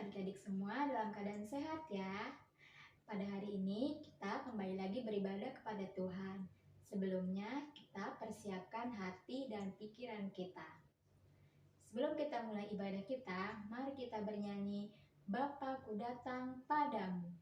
adik-adik semua dalam keadaan sehat ya. Pada hari ini kita kembali lagi beribadah kepada Tuhan. Sebelumnya kita persiapkan hati dan pikiran kita. Sebelum kita mulai ibadah kita, mari kita bernyanyi Bapa-Ku datang padamu.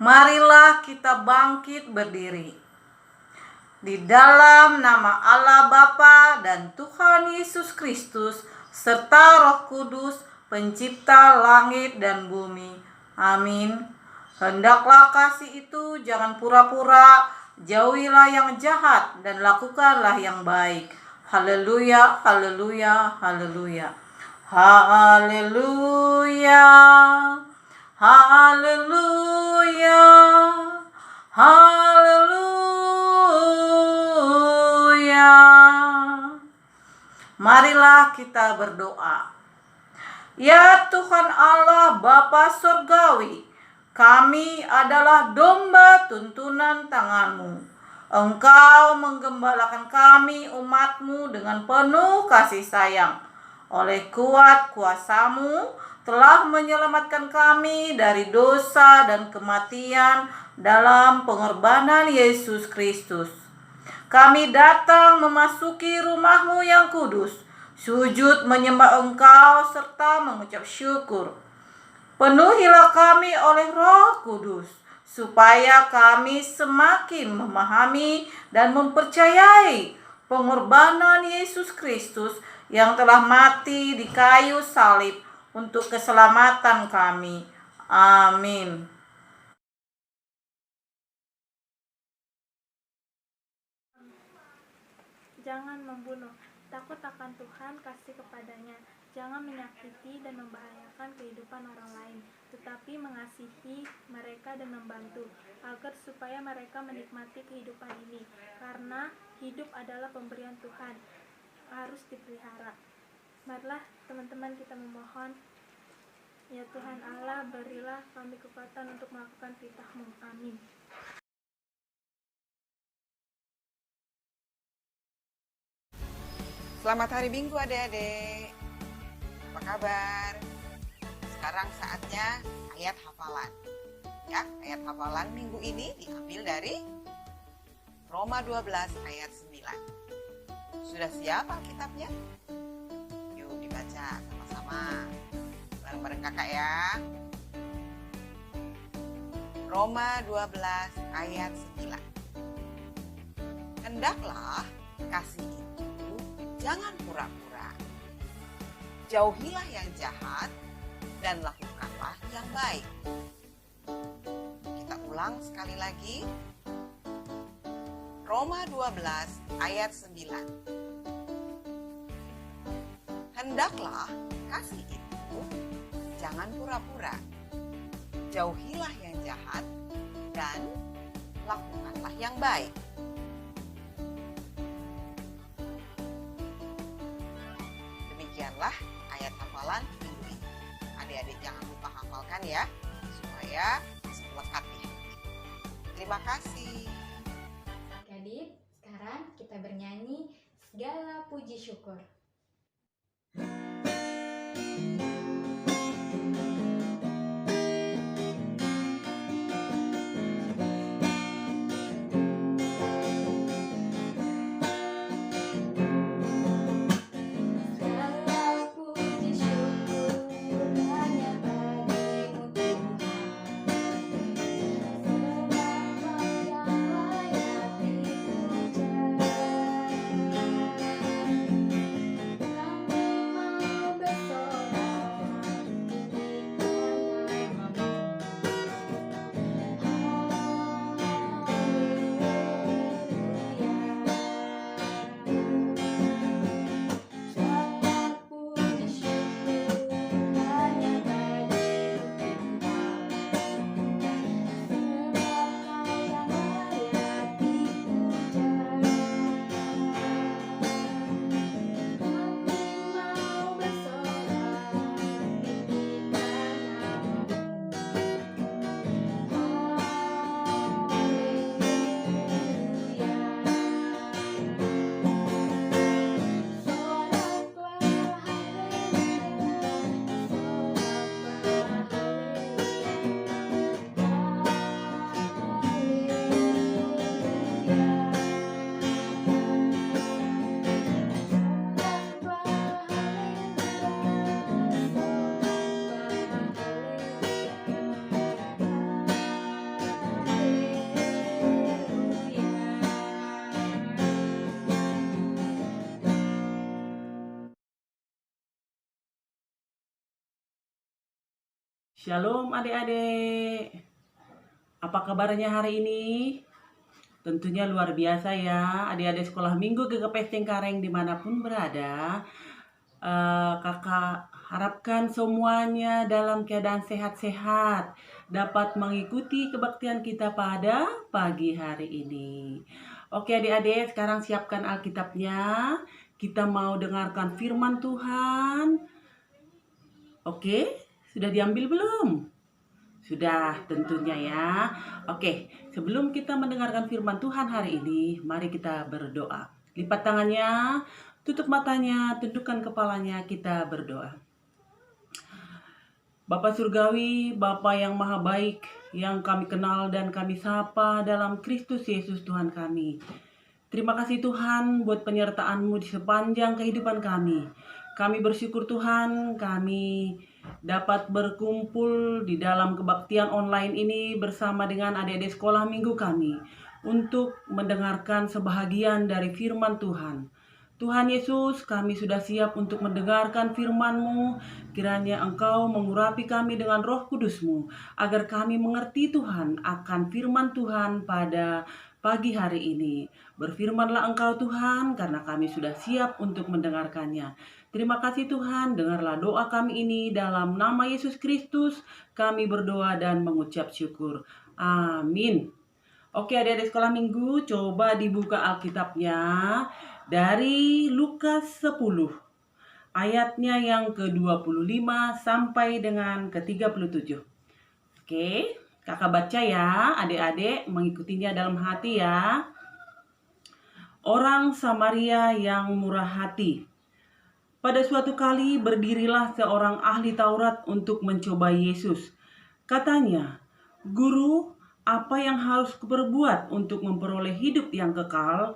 Marilah kita bangkit berdiri. Di dalam nama Allah Bapa dan Tuhan Yesus Kristus serta Roh Kudus, pencipta langit dan bumi. Amin. Hendaklah kasih itu jangan pura-pura, jauhilah yang jahat dan lakukanlah yang baik. Haleluya, haleluya, haleluya. Haleluya. Haleluya, haleluya. Marilah kita berdoa. Ya Tuhan Allah Bapa Surgawi, kami adalah domba tuntunan tangan-Mu. Engkau menggembalakan kami umat-Mu dengan penuh kasih sayang. Oleh kuat kuasa-Mu, telah menyelamatkan kami dari dosa dan kematian dalam pengorbanan Yesus Kristus. Kami datang memasuki rumah-Mu yang kudus, sujud menyembah Engkau serta mengucap syukur. Penuhilah kami oleh Roh Kudus, supaya kami semakin memahami dan mempercayai pengorbanan Yesus Kristus yang telah mati di kayu salib untuk keselamatan kami. Amin. Jangan membunuh. Takut akan Tuhan, kasih kepadanya. Jangan menyakiti dan membahayakan kehidupan orang lain, tetapi mengasihi mereka dan membantu, agar supaya mereka menikmati kehidupan ini. Karena hidup adalah pemberian Tuhan, harus dipelihara. Marilah teman-teman kita memohon. Ya Tuhan Allah, berilah kami kekuatan untuk melakukan titah-Mu. Amin. Selamat hari Minggu adik-adik. Apa kabar? Sekarang saatnya ayat hafalan. Ya, ayat hafalan minggu ini diambil dari Roma 12 ayat 9. Sudah siap Alkitabnya? Yuk dibaca sama-sama. Bareng-bareng kakak ya. Roma 12 ayat 9. Hendaklah kasih itu jangan pura-pura. Jauhilah yang jahat dan lakukanlah yang baik. Kita ulang sekali lagi. Roma 12 ayat 9. Hendaklah kasih itu jangan pura-pura. Jauhilah yang jahat dan lakukanlah yang baik. Demikianlah ayat hafalan minggu ini. Adik-adik jangan lupa hafalkan ya, supaya melekat di hati. Terima kasih. Adik, sekarang kita bernyanyi segala puji syukur. Shalom adik-adik, apa kabarnya hari ini? Tentunya luar biasa ya, adik-adik sekolah minggu GKP Cengkareng dimanapun berada. Kakak harapkan semuanya dalam keadaan sehat-sehat, dapat mengikuti kebaktian kita pada pagi hari ini. Oke adik-adik, sekarang siapkan Alkitabnya, kita mau dengarkan firman Tuhan. Oke? Sudah diambil belum? Sudah tentunya ya. Oke, sebelum kita mendengarkan firman Tuhan hari ini, mari kita berdoa. Lipat tangannya, tutup matanya, tundukkan kepalanya, kita berdoa. Bapa Surgawi, Bapa yang maha baik, yang kami kenal dan kami sapa dalam Kristus Yesus Tuhan kami. Terima kasih Tuhan buat penyertaan-Mu di sepanjang kehidupan kami. Kami bersyukur Tuhan, kami dapat berkumpul di dalam kebaktian online ini bersama dengan adik-adik sekolah minggu kami untuk mendengarkan sebahagian dari firman Tuhan. Tuhan Yesus, kami sudah siap untuk mendengarkan firman-Mu. Kiranya Engkau mengurapi kami dengan Roh Kudus-Mu, agar kami mengerti Tuhan akan firman Tuhan pada pagi hari ini. Berfirmanlah Engkau Tuhan, karena kami sudah siap untuk mendengarkannya. Terima kasih Tuhan, dengarlah doa kami ini dalam nama Yesus Kristus. Kami berdoa dan mengucap syukur. Amin. Oke adik-adik sekolah minggu, coba dibuka Alkitabnya dari Lukas 10. Ayatnya yang ke-25 sampai dengan ke-37. Oke, kakak baca ya, adik-adik mengikutinya dalam hati ya. Orang Samaria yang murah hati. Pada suatu kali berdirilah seorang ahli Taurat untuk mencoba Yesus. Katanya, "Guru, apa yang harus kuperbuat untuk memperoleh hidup yang kekal?"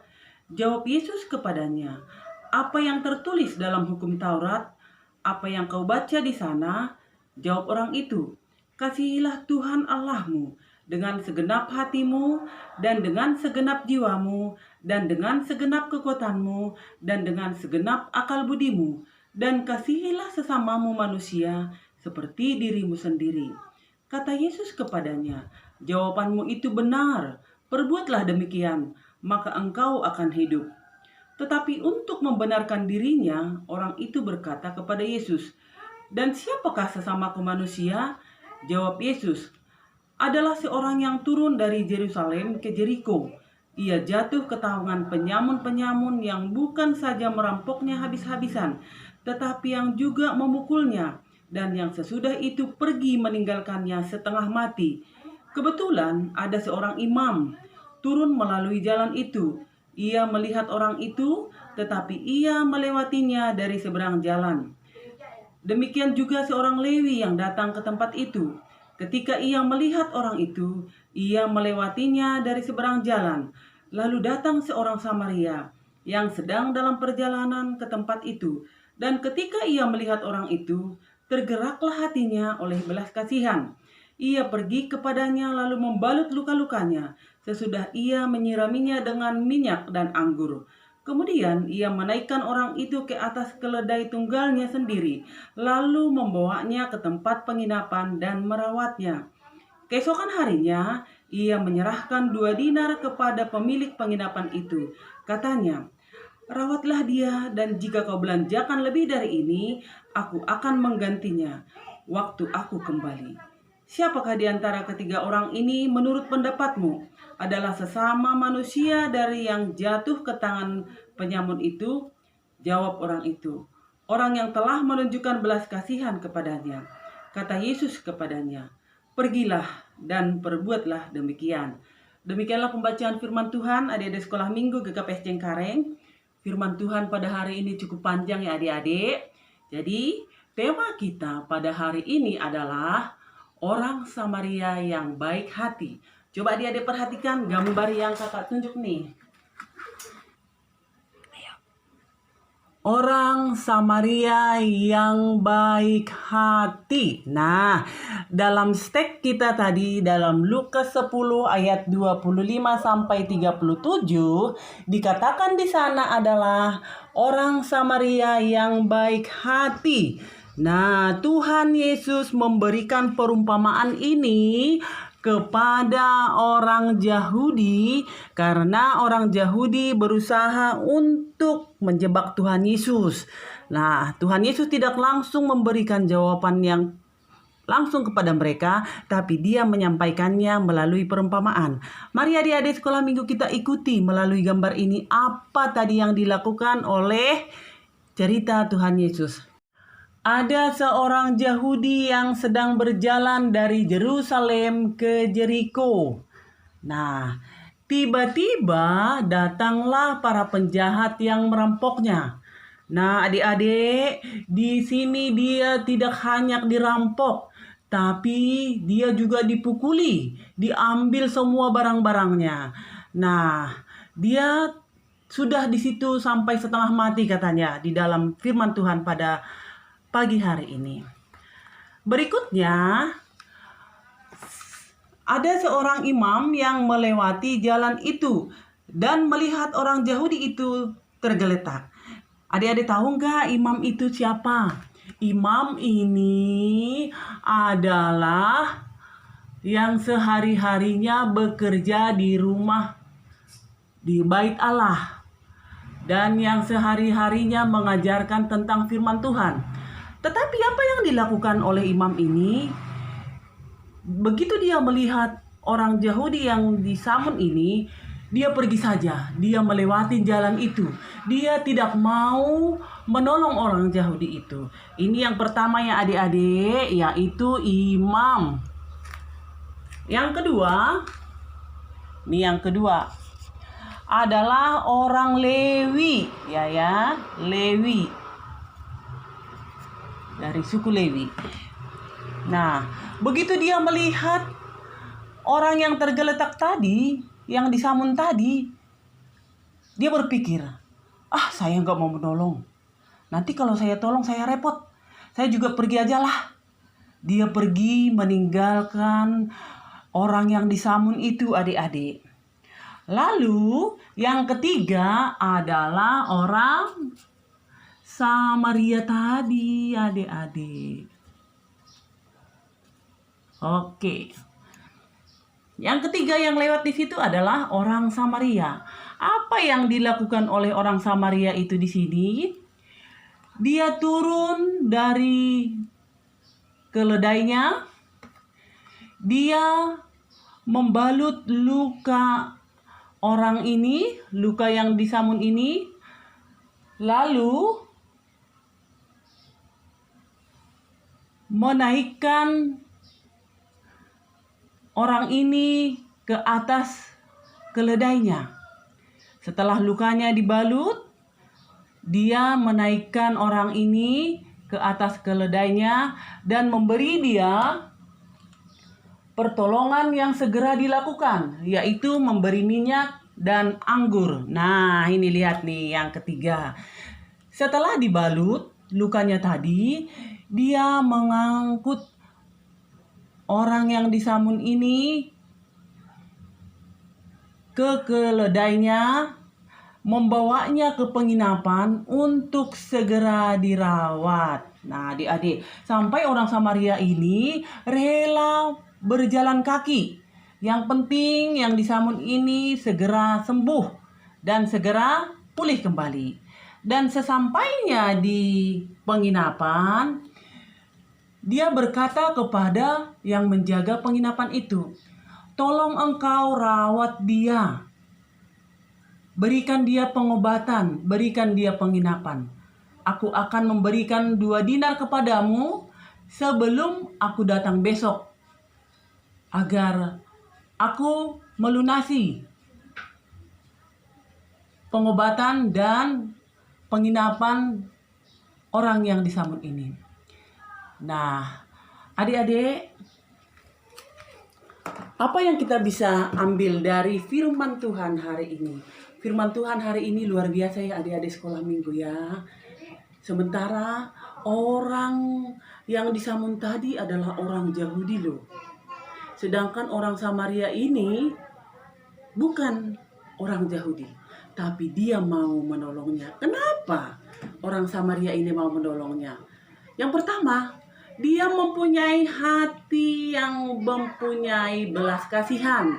Jawab Yesus kepadanya, "Apa yang tertulis dalam hukum Taurat? Apa yang kau baca di sana?" Jawab orang itu, "Kasihilah Tuhan Allahmu dengan segenap hatimu, dan dengan segenap jiwamu, dan dengan segenap kekuatanmu, dan dengan segenap akal budimu, dan kasihilah sesamamu manusia seperti dirimu sendiri." Kata Yesus kepadanya, "Jawabanmu itu benar, perbuatlah demikian, maka engkau akan hidup." Tetapi untuk membenarkan dirinya, orang itu berkata kepada Yesus, "Dan siapakah sesamaku manusia?" Jawab Yesus, "Adalah seorang yang turun dari Yerusalem ke Jeriko. Ia jatuh ke tangan penyamun-penyamun yang bukan saja merampoknya habis-habisan, tetapi yang juga memukulnya, dan yang sesudah itu pergi meninggalkannya setengah mati. Kebetulan ada seorang imam turun melalui jalan itu. Ia melihat orang itu, tetapi ia melewatinya dari seberang jalan. Demikian juga seorang Lewi yang datang ke tempat itu. Ketika ia melihat orang itu, ia melewatinya dari seberang jalan. Lalu datang seorang Samaria yang sedang dalam perjalanan ke tempat itu. Dan ketika ia melihat orang itu, tergeraklah hatinya oleh belas kasihan. Ia pergi kepadanya lalu membalut luka-lukanya. Sesudah ia menyiraminya dengan minyak dan anggur. Kemudian ia menaikkan orang itu ke atas keledai tunggalnya sendiri, lalu membawanya ke tempat penginapan dan merawatnya. Keesokan harinya, ia menyerahkan 2 dinar kepada pemilik penginapan itu. Katanya, "Rawatlah dia, dan jika kau belanjakan lebih dari ini, aku akan menggantinya waktu aku kembali." Siapakah di antara ketiga orang ini menurut pendapatmu adalah sesama manusia dari yang jatuh ke tangan penyamun itu? Jawab orang itu, "Orang yang telah menunjukkan belas kasihan kepadanya." Kata Yesus kepadanya, "Pergilah dan perbuatlah demikian." Demikianlah pembacaan firman Tuhan, adik-adik sekolah minggu GKPS Cengkareng. Firman Tuhan pada hari ini cukup panjang ya adik-adik. Jadi tema kita pada hari ini adalah orang Samaria yang baik hati. Coba adik-adik perhatikan gambar yang kakak tunjuk nih. Orang Samaria yang baik hati. Nah, dalam teks kita tadi dalam Lukas 10 ayat 25 sampai 37 dikatakan di sana adalah orang Samaria yang baik hati. Nah, Tuhan Yesus memberikan perumpamaan ini kepada orang Yahudi karena orang Yahudi berusaha untuk menjebak Tuhan Yesus. Nah, Tuhan Yesus tidak langsung memberikan jawaban yang langsung kepada mereka, tapi dia menyampaikannya melalui perumpamaan. Mari adik-adik sekolah minggu kita ikuti melalui gambar ini apa tadi yang dilakukan oleh cerita Tuhan Yesus. Ada seorang Yahudi yang sedang berjalan dari Yerusalem ke Jeriko. Nah, tiba-tiba datanglah para penjahat yang merampoknya. Nah, adik-adik, di sini dia tidak hanya dirampok, tapi dia juga dipukuli, diambil semua barang-barangnya. Nah, dia sudah di situ sampai setengah mati katanya di dalam firman Tuhan pada pagi hari ini. Berikutnya, ada seorang imam yang melewati jalan itu dan melihat orang Yahudi itu tergeletak. Adik-adik tahu nggak imam itu siapa? Imam ini adalah yang sehari-harinya bekerja di rumah di Bait Allah dan yang sehari-harinya mengajarkan tentang firman Tuhan. Tetapi apa yang dilakukan oleh imam ini? Begitu dia melihat orang Yahudi yang disamun ini, dia pergi saja. Dia melewati jalan itu. Dia tidak mau menolong orang Yahudi itu. Ini yang pertama ya adik-adik, yaitu imam. Yang kedua adalah orang Lewi, Lewi. Dari suku Lewi. Nah, begitu dia melihat orang yang tergeletak tadi, yang disamun tadi, dia berpikir, saya nggak mau menolong. Nanti kalau saya tolong saya repot. Saya juga pergi aja lah. Dia pergi meninggalkan orang yang disamun itu, adik-adik. Lalu yang ketiga adalah orang Samaria tadi, adik-adik. Oke. Yang ketiga yang lewat di situ adalah orang Samaria. Apa yang dilakukan oleh orang Samaria itu di sini? Dia turun dari keledainya. Dia membalut luka orang ini, luka yang disamun ini. Lalu menaikkan orang ini ke atas keledainya. Setelah lukanya dibalut, dia menaikkan orang ini ke atas keledainya dan memberi dia pertolongan yang segera dilakukan, yaitu memberi minyak dan anggur. Nah, ini lihat nih yang ketiga. Setelah dibalut lukanya tadi, dia mengangkut orang yang disamun ini ke keledainya, membawanya ke penginapan untuk segera dirawat. Nah, adik-adik, sampai orang Samaria ini rela berjalan kaki. Yang penting yang disamun ini segera sembuh dan segera pulih kembali. Dan sesampainya di penginapan, dia berkata kepada yang menjaga penginapan itu, "Tolong engkau rawat dia. Berikan dia pengobatan, berikan dia penginapan. Aku akan memberikan 2 dinar kepadamu sebelum aku datang besok, agar aku melunasi pengobatan dan penginapan orang yang disamun ini." Nah, adik-adik, apa yang kita bisa ambil dari firman Tuhan hari ini? Firman Tuhan hari ini luar biasa ya adik-adik sekolah minggu ya. Sementara orang yang disamun tadi adalah orang Yahudi loh. Sedangkan orang Samaria ini bukan orang Yahudi, tapi dia mau menolongnya. Kenapa orang Samaria ini mau menolongnya? Yang pertama, dia mempunyai hati yang mempunyai belas kasihan.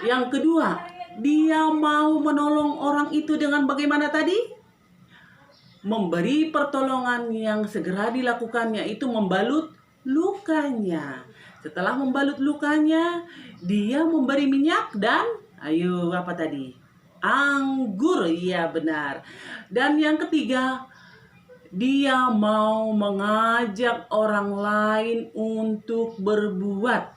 Yang kedua, dia mau menolong orang itu dengan bagaimana tadi? Memberi pertolongan yang segera dilakukan, yaitu membalut lukanya. Setelah membalut lukanya, dia memberi minyak dan apa tadi? Anggur, iya benar. Dan yang ketiga, dia mau mengajak orang lain untuk berbuat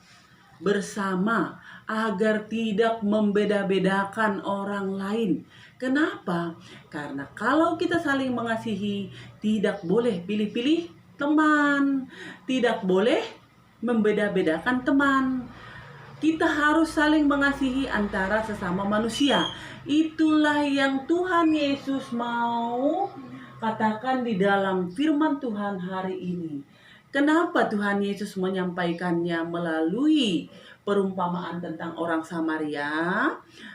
bersama agar tidak membeda-bedakan orang lain. Kenapa? Karena kalau kita saling mengasihi, tidak boleh pilih-pilih teman, tidak boleh membeda-bedakan teman. Kita harus saling mengasihi antara sesama manusia. Itulah yang Tuhan Yesus mau katakan di dalam firman Tuhan hari ini. Kenapa Tuhan Yesus menyampaikannya melalui perumpamaan tentang orang Samaria?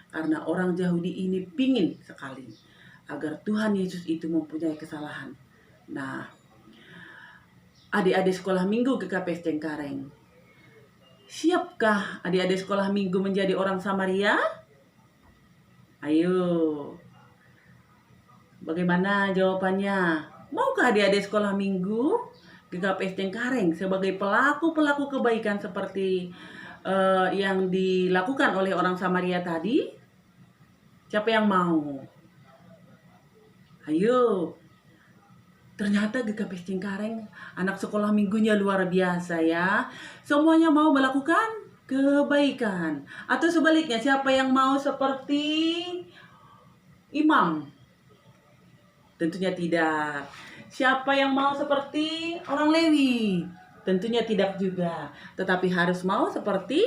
Karena orang Yahudi ini pingin sekali agar Tuhan Yesus itu mempunyai kesalahan. Nah, adik-adik sekolah minggu GKP Cengkareng, siapkah adik-adik sekolah minggu menjadi orang Samaria? Ayo, bagaimana jawabannya? Maukah adik-adik sekolah minggu GKP Cengkareng sebagai pelaku-pelaku kebaikan seperti yang dilakukan oleh orang Samaria tadi? Siapa yang mau? Ayo. Ternyata GKP Cengkareng anak sekolah minggunya luar biasa ya. Semuanya mau melakukan kebaikan. Atau sebaliknya, siapa yang mau seperti imam? Tentunya tidak. Siapa yang mau seperti orang Lewi? Tentunya tidak juga. Tetapi harus mau seperti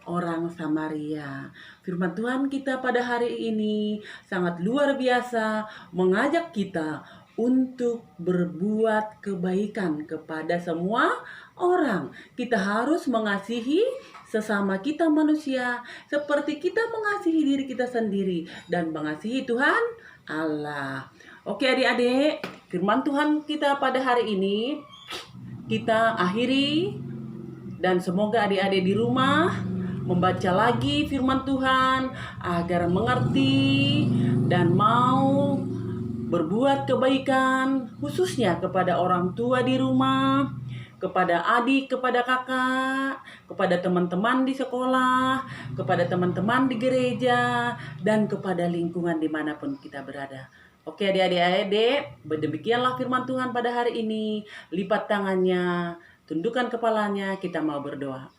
orang Samaria. Firman Tuhan kita pada hari ini sangat luar biasa, mengajak kita untuk berbuat kebaikan kepada semua orang. Kita harus mengasihi sesama kita manusia seperti kita mengasihi diri kita sendiri dan mengasihi Tuhan Allah. Oke adik-adik, firman Tuhan kita pada hari ini kita akhiri, dan semoga adik-adik di rumah membaca lagi firman Tuhan agar mengerti dan mau berbuat kebaikan, khususnya kepada orang tua di rumah, kepada adik, kepada kakak, kepada teman-teman di sekolah, kepada teman-teman di gereja, dan kepada lingkungan dimanapun kita berada. Oke adik-adik, demikianlah firman Tuhan pada hari ini. Lipat tangannya, tundukkan kepalanya, kita mau berdoa.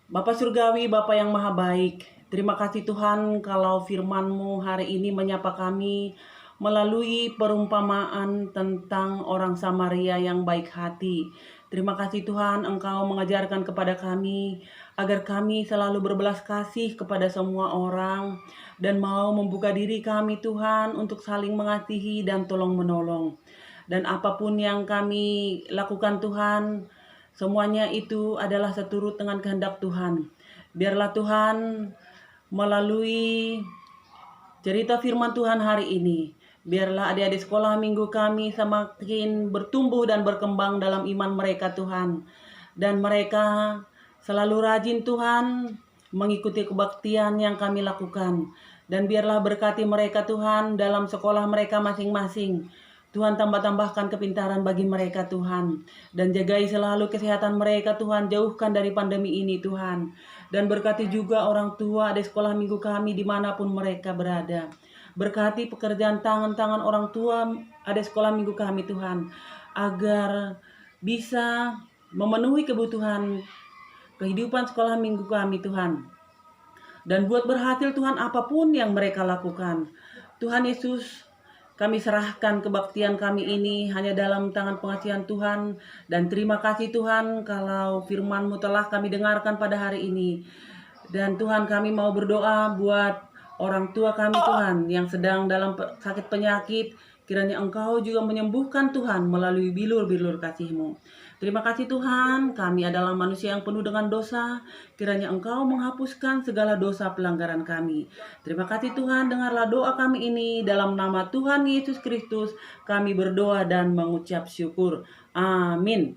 Bapa Surgawi, Bapa yang Maha Baik, terima kasih Tuhan kalau firman-Mu hari ini menyapa kami melalui perumpamaan tentang orang Samaria yang baik hati. Terima kasih Tuhan, Engkau mengajarkan kepada kami agar kami selalu berbelas kasih kepada semua orang dan mau membuka diri kami Tuhan untuk saling mengasihi dan tolong menolong. Dan apapun yang kami lakukan Tuhan, semuanya itu adalah seturut dengan kehendak Tuhan. Biarlah Tuhan melalui cerita firman Tuhan hari ini, biarlah adik-adik sekolah minggu kami semakin bertumbuh dan berkembang dalam iman mereka Tuhan. Dan mereka selalu rajin Tuhan mengikuti kebaktian yang kami lakukan. Dan biarlah berkati mereka Tuhan dalam sekolah mereka masing-masing. Tuhan tambah-tambahkan kepintaran bagi mereka Tuhan. Dan jagai selalu kesehatan mereka Tuhan. Jauhkan dari pandemi ini Tuhan. Dan berkati juga orang tua di sekolah minggu kami dimanapun mereka berada. Berkati pekerjaan tangan-tangan orang tua ada sekolah minggu kami Tuhan. Agar bisa memenuhi kebutuhan kehidupan sekolah minggu kami Tuhan. Dan buat berhasil Tuhan apapun yang mereka lakukan. Tuhan Yesus, kami serahkan kebaktian kami ini hanya dalam tangan pengasihan Tuhan. Dan terima kasih Tuhan kalau firman-Mu telah kami dengarkan pada hari ini. Dan Tuhan kami mau berdoa buat orang tua kami Tuhan yang sedang dalam sakit penyakit. Kiranya Engkau juga menyembuhkan Tuhan melalui bilur-bilur kasih-Mu. Terima kasih Tuhan, kami adalah manusia yang penuh dengan dosa. Kiranya Engkau menghapuskan segala dosa pelanggaran kami. Terima kasih Tuhan, dengarlah doa kami ini. Dalam nama Tuhan Yesus Kristus, kami berdoa dan mengucap syukur. Amin.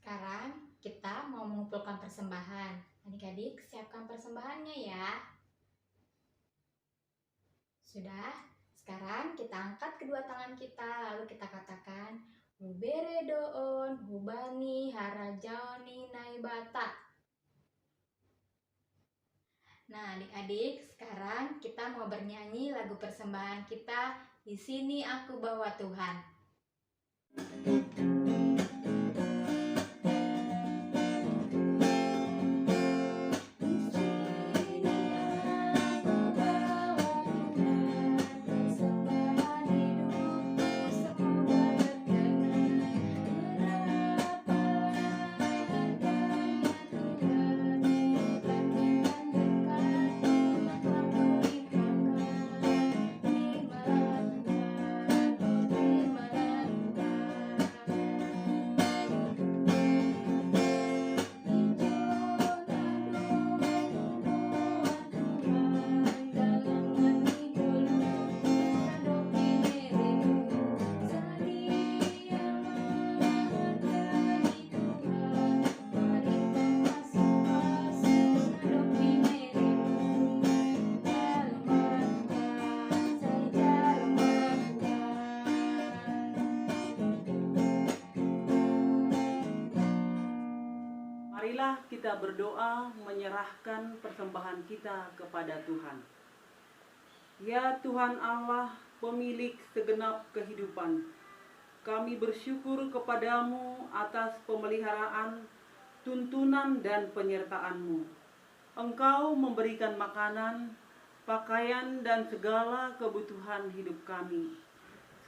Sekarang kita mau mengumpulkan persembahan. Adik-adik, siapkan persembahannya ya. Sudah? Sekarang kita angkat kedua tangan kita, lalu kita katakan Huberedoon, Hubani, Harajoni, Naibata. Nah adik-adik, sekarang kita mau bernyanyi lagu persembahan kita, Di Sini Aku Bawa Tuhan. Marilah kita berdoa menyerahkan persembahan kita kepada Tuhan. Ya Tuhan Allah, pemilik segenap kehidupan, kami bersyukur kepadamu atas pemeliharaan, tuntunan dan penyertaan-Mu. Engkau memberikan makanan, pakaian dan segala kebutuhan hidup kami.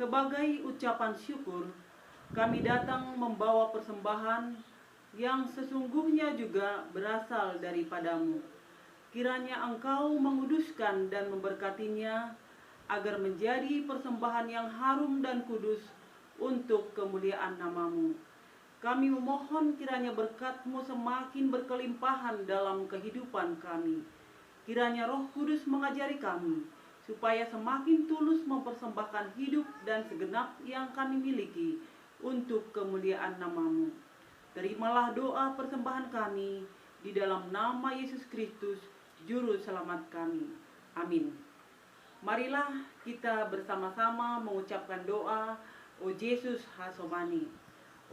Sebagai ucapan syukur, kami datang membawa persembahan yang sesungguhnya juga berasal daripadamu. Kiranya Engkau menguduskan dan memberkatinya agar menjadi persembahan yang harum dan kudus untuk kemuliaan namamu. Kami memohon kiranya berkat-Mu semakin berkelimpahan dalam kehidupan kami. Kiranya Roh Kudus mengajari kami, supaya semakin tulus mempersembahkan hidup dan segenap yang kami miliki untuk kemuliaan namamu. Terimalah doa persembahan kami di dalam nama Yesus Kristus, Juru Selamat kami. Amin. Marilah kita bersama-sama mengucapkan doa, O Yesus Hasomani.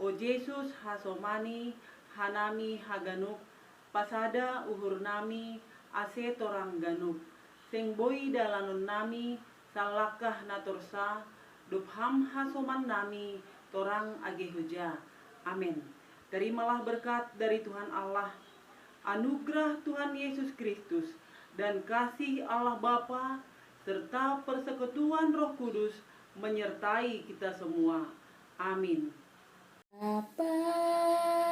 O Yesus Hasomani, Hanami Haganuk, Pasada Uhur Nami, Ase Torang Ganuk, Seng Boi Dalanun Nami, Salakah Natorsa, Dubham Hasoman Nami, Torang Agehuja. Amin. Terimalah berkat dari Tuhan Allah, anugerah Tuhan Yesus Kristus, dan kasih Allah Bapa, serta persekutuan Roh Kudus menyertai kita semua. Amin. Bapa